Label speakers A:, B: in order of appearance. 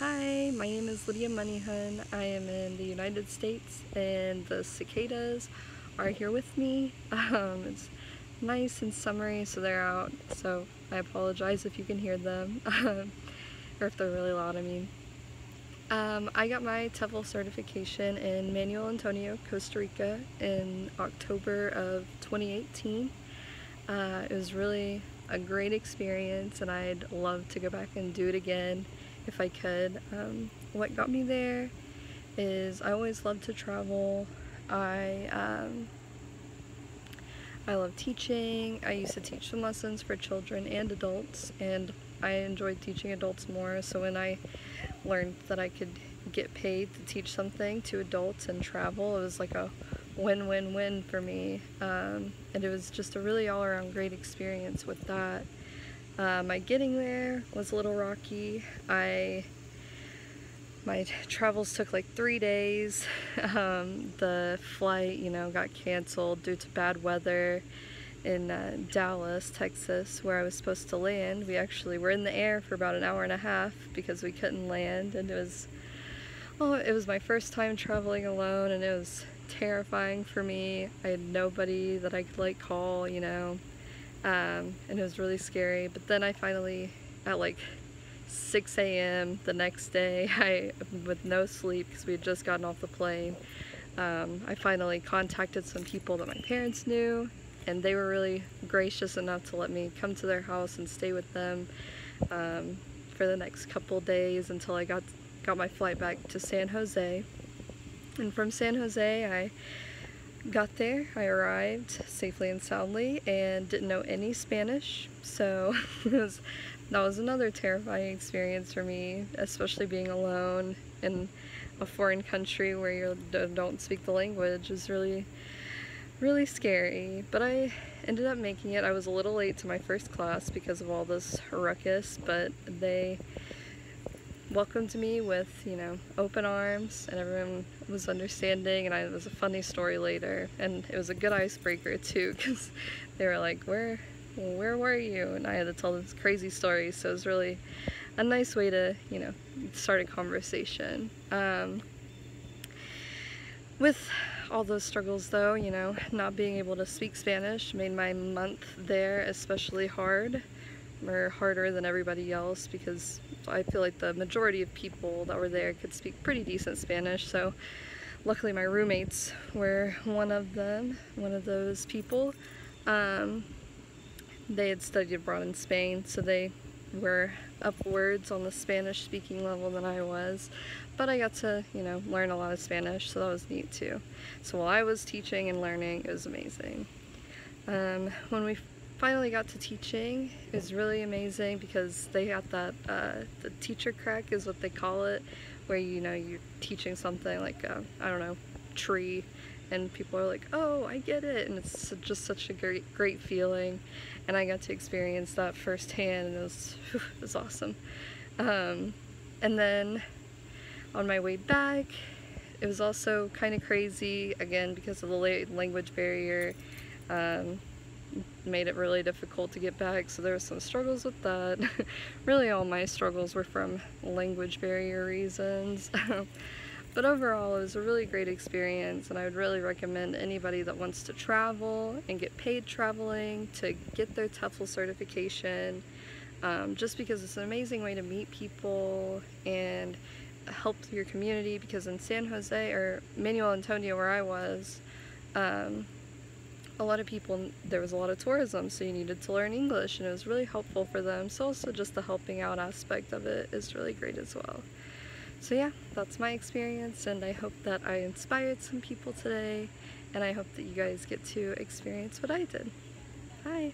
A: Hi, my name is Lydia Moneyhun. I am in the United States and the cicadas are here with me. It's nice and summery, so they're out, so I apologize if you can hear them, or if they're really loud, I mean. I got my TEFL certification in Manuel Antonio, Costa Rica in October of 2018. It was really a great experience and I'd love to go back and do it again if I could. What got me there is I always loved to travel. I love teaching. I used to teach some lessons for children and adults, and I enjoyed teaching adults more, so when I learned that I could get paid to teach something to adults and travel, it was like a win-win-win for me, and it was just a really all-around great experience with that. My getting there was a little rocky. My travels took like 3 days. The flight, got canceled due to bad weather in Dallas, Texas, where I was supposed to land. We actually were in the air for about an hour and a half because we couldn't land, and it was my first time traveling alone, and it was terrifying for me. I had nobody that I could call, and it was really scary. But then I finally, at like 6 a.m. the next day, with no sleep because we had just gotten off the plane, I finally contacted some people that my parents knew, and they were really gracious enough to let me come to their house and stay with them for the next couple days until I got my flight back to San Jose. And from San Jose, I got there, I arrived safely and soundly and didn't know any Spanish, so that was another terrifying experience for me, especially being alone in a foreign country where you don't speak the language. Is really, really scary. But I ended up making it. I was a little late to my first class because of all this ruckus, but they welcomed me with, open arms, and everyone was understanding, and it was a funny story later, and it was a good icebreaker too, because they were like, where were you? And I had to tell this crazy story, so it was really a nice way to, start a conversation. With all those struggles though, not being able to speak Spanish made my month there especially hard, or harder than everybody else, because I feel like the majority of people that were there could speak pretty decent Spanish, so luckily my roommates were one of those people. They had studied abroad in Spain, so they were upwards on the Spanish speaking level than I was, but I got to, learn a lot of Spanish, so that was neat too. So while I was teaching and learning, it was amazing. When we finally got to teaching, it was really amazing because they got that, the teacher crack is what they call it, where you're teaching something like, I don't know, tree, and people are like, oh, I get it, and it's just such a great feeling, and I got to experience that firsthand, and it was awesome. And then on my way back, it was also kind of crazy, again, because of the language barrier. Made it really difficult to get back, so there were some struggles with that. Really all my struggles were from language barrier reasons. But overall, it was a really great experience, and I would really recommend anybody that wants to travel and get paid traveling to get their TEFL certification, just because it's an amazing way to meet people and help your community, because in San Jose, or Manuel Antonio where I was, a lot of people, there was a lot of tourism, so you needed to learn English, and it was really helpful for them. So also just the helping out aspect of it is really great as well. So yeah, that's my experience, and I hope that I inspired some people today, and I hope that you guys get to experience what I did. Bye!